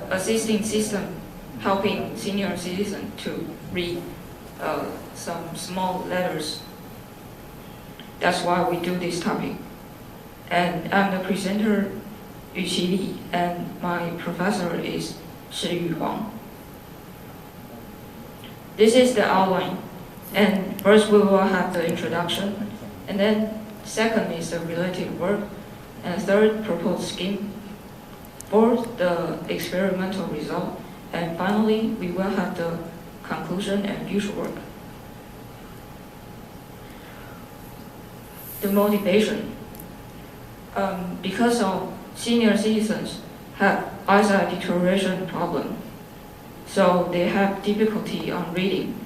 assisting system helping senior citizens to read some small letters. That's why we do this topic. And I'm the presenter, Yuqi Li, and my professor is Shiyu Huang. This is the outline. And first we will have the introduction, and then second is the related work, and third, proposed scheme, fourth, the experimental result, and finally, we will have the conclusion and future work. The motivation. Because of senior citizens have eyesight deterioration problem, so they have difficulty on reading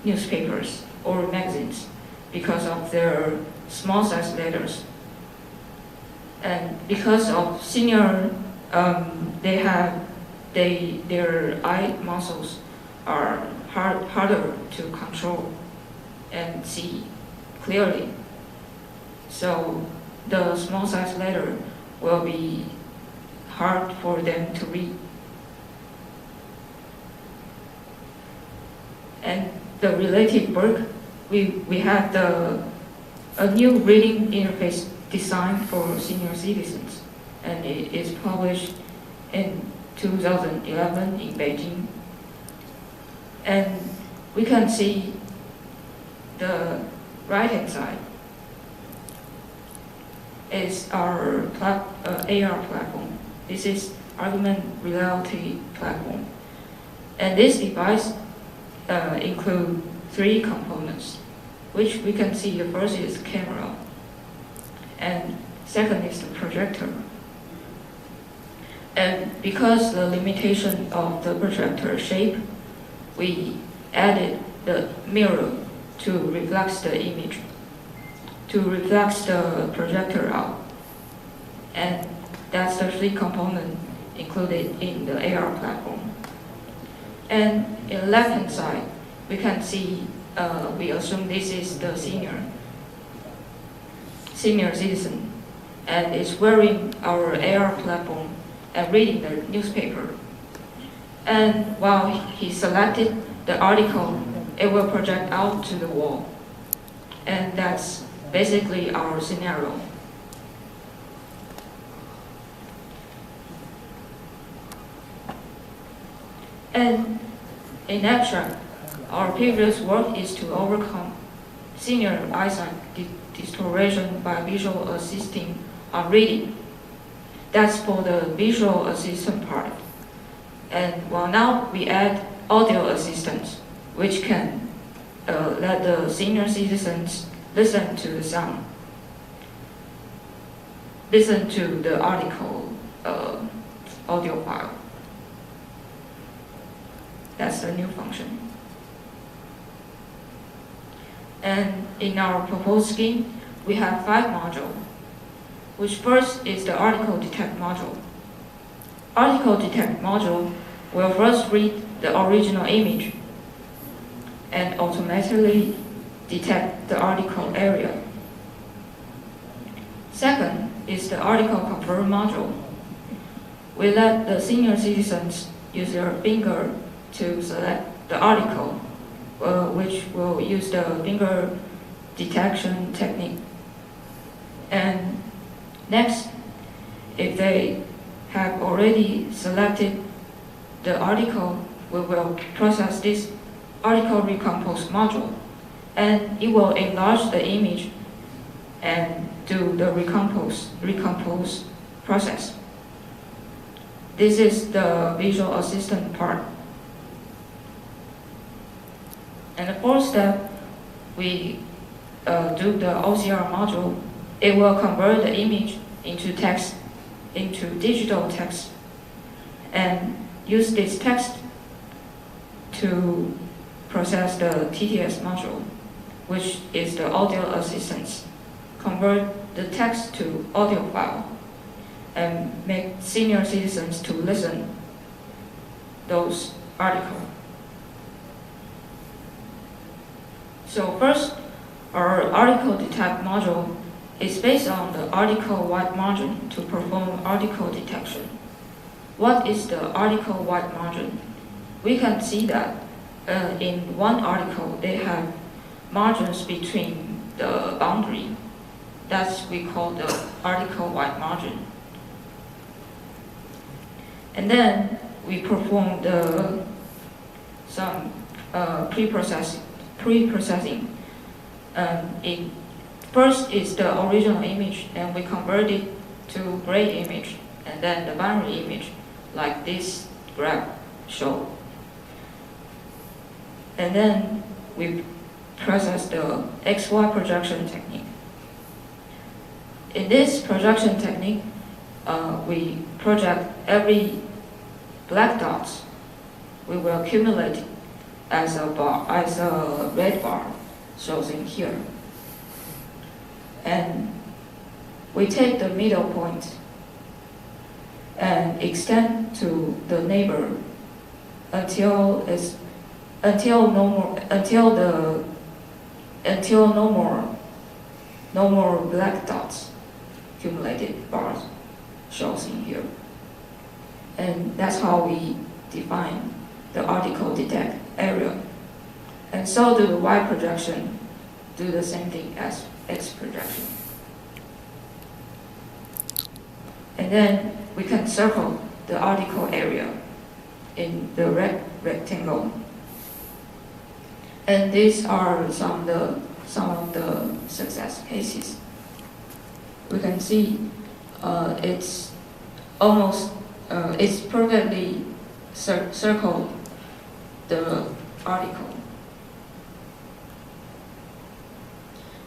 newspapers or magazines because of their small size letters. And because of senior, their eye muscles are harder to control and see clearly. So the small size letter will be hard for them to read. And the related work, we have a new reading interface designed for senior citizens, and it is published in 2011 in Beijing. And we can see the right-hand side is our AR platform. This is Argument Reality Platform. And this device includes three components, which we can see. The first is camera, and second is the projector. And because the limitation of the projector shape, we added the mirror to reflect the image, to reflect the projector out. And that's the three components included in the AR platform. And in the left-hand side, we can see, we assume this is the senior citizen, and is wearing our AR platform and reading the newspaper. And while he selected the article, it will project out to the wall. And that's basically our scenario. And in abstract, our previous work is to overcome senior eyesight deterioration by visual assisting on reading. That's for the visual assistant part. And while now we add audio assistance, which can let the senior citizens listen to the sound, listen to the article audio file. That's the new function. And in our proposed scheme, we have 5 modules, which first is the article detect module. Article detect module will first read the original image and automatically detect the article area. Second is the article confirm module. We let the senior citizens use their finger to select the article, which will use the finger detection technique. And next, if they have already selected the article, we will process this article recompose module, and it will enlarge the image and do the recompose process. This is the visual assistant part. And the fourth step, we do the OCR module. It will convert the image into text, into digital text, and use this text to process the TTS module, which is the audio assistance. Convert the text to audio file and make senior citizens to listen those articles. So first, our article detect module is based on the article white margin to perform article detection. what is the article white margin? We can see that in one article they have margins between the boundary. That's we call the article white margin. And then we perform some pre-processing. First is the original image, and we convert it to gray image, and then the binary image, like this graph show. And then we process the XY projection technique. In this projection technique, we project every black dots. We will accumulate as a red bar shows in here. And we take the middle point and extend to the neighbor until no more black dots, accumulated bars shows in here. And that's how we define the article detect area. And so do the Y projection do the same thing as X projection. And then we can circle the article area in the red rectangle. And these are some of the success cases. We can see it's perfectly circled the article.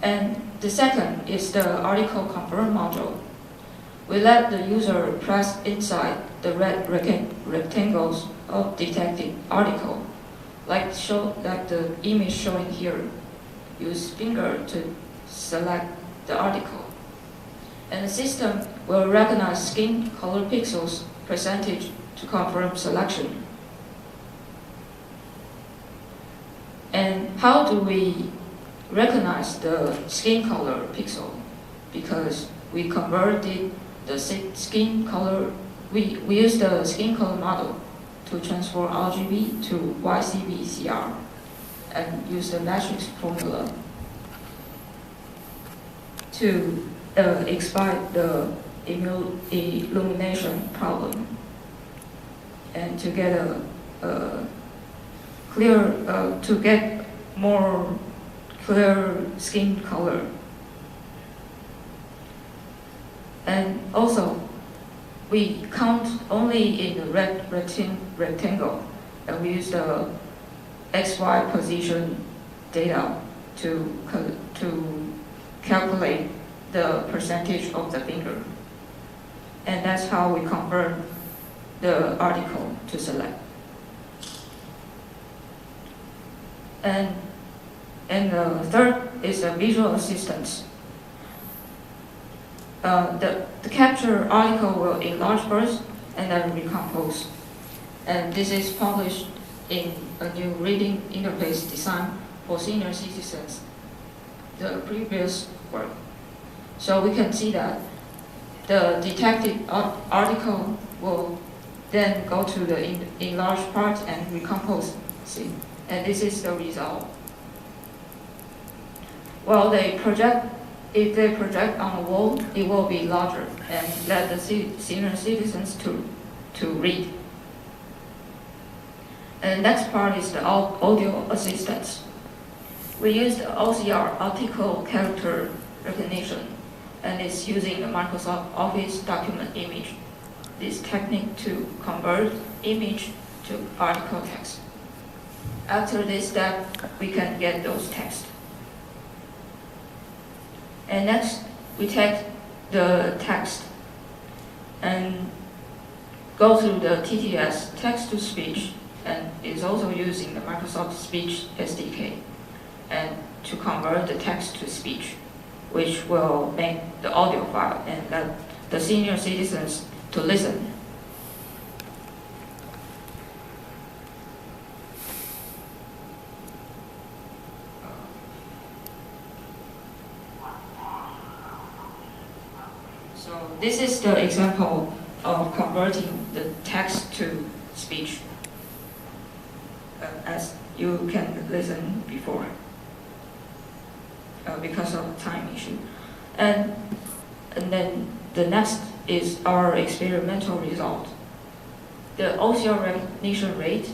And the second is the article confirm module. We let the user press inside the red rectangles of detected article, like the image showing here. Use finger to select the article. And the system will recognize skin color pixels percentage to confirm selection. And how do we recognize the skin color pixel? Because we converted the skin color, we use the skin color model to transform RGB to YCB-CR and use the matrix formula to exploit the illumination problem and to get to get more clear skin color. And also, we count only in the red rectangle, and we use the XY position data to calculate the percentage of the finger. And that's how we convert the article to select. And the third is a visual assistance. The capture article will enlarge first and then recompose. And this is published in a new reading interface design for senior citizens, the previous work. So we can see that the detected article will then go to the enlarged part and recompose. See, and this is the result. Well, if they project on the wall, it will be larger and let the senior citizens to read. And the next part is the audio assistance. We use the OCR, optical character recognition, and it's using the Microsoft Office document image. This technique to convert image to article text. After this step, we can get those texts. And next, we take the text and go through the TTS, text-to-speech, and it's also using the Microsoft Speech SDK, and to convert the text to speech, which will make the audio file and let the senior citizens to listen. So this is the example of converting the text text to speech, as you can listen before, because of time issue. And then the next is our experimental result. The OCR recognition rate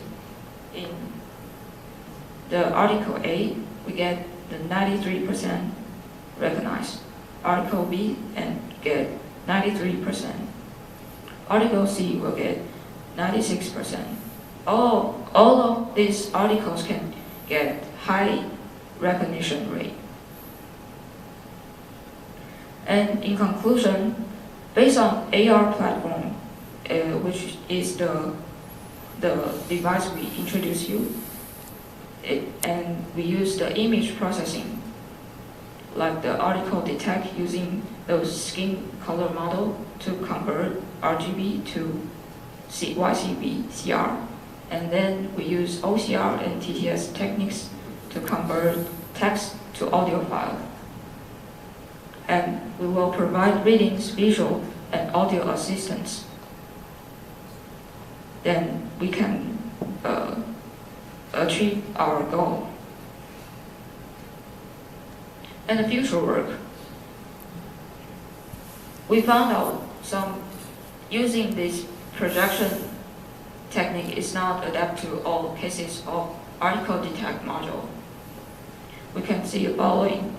in the article A, we get the 93% recognized. Article B and get 93%. Article C will get 96%. All of these articles can get high recognition rate. And in conclusion, based on AR platform, which is the device we introduced you, and we use the image processing, like the article detect using those skin color model to convert RGB to YCB CR, and then we use OCR and TTS techniques to convert text to audio file. And we will provide readings, visual, and audio assistance. Then we can achieve our goal. And the future work. We found out using this projection technique is not adapted to all cases of article detect module. We can see the following.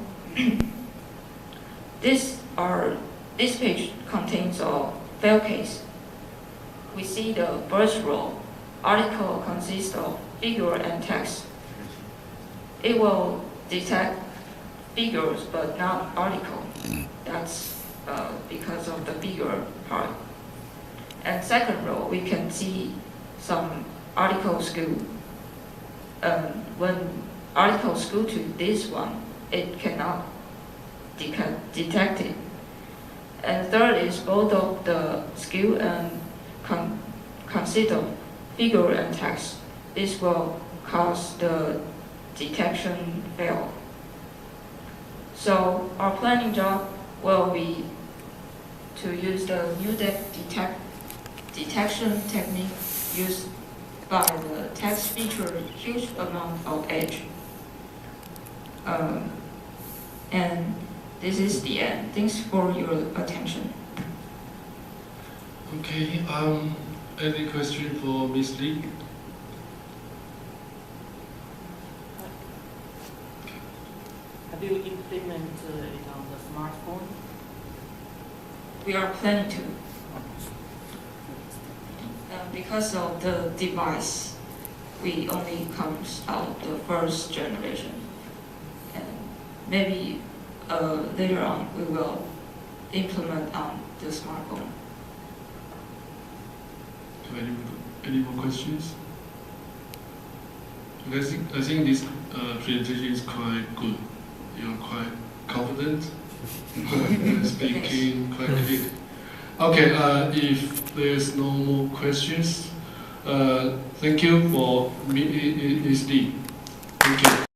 This page contains a fail case. We see the first row. Article consists of figure and text. It will detect figures but not article. That's because of the figure part. And second row, we can see some article skew. When article skew to this one, it cannot detect it. And third is both of the skew and consist of figure and text. This will cause the detection fail. So our planning job will be to use the new detection technique used by the text feature huge amount of edge. And this is the end. Thanks for your attention. Okay, any question for Ms. Lee? Have you implemented it on the smartphone? We are planning to. Because of the device, we only comes out the first generation. And maybe later on we will implement on the smartphone. Any more questions? I think this presentation is quite good. You're quite confident, speaking quite clear. Okay, if there's no more questions, thank you for Ms. Lee. Thank you.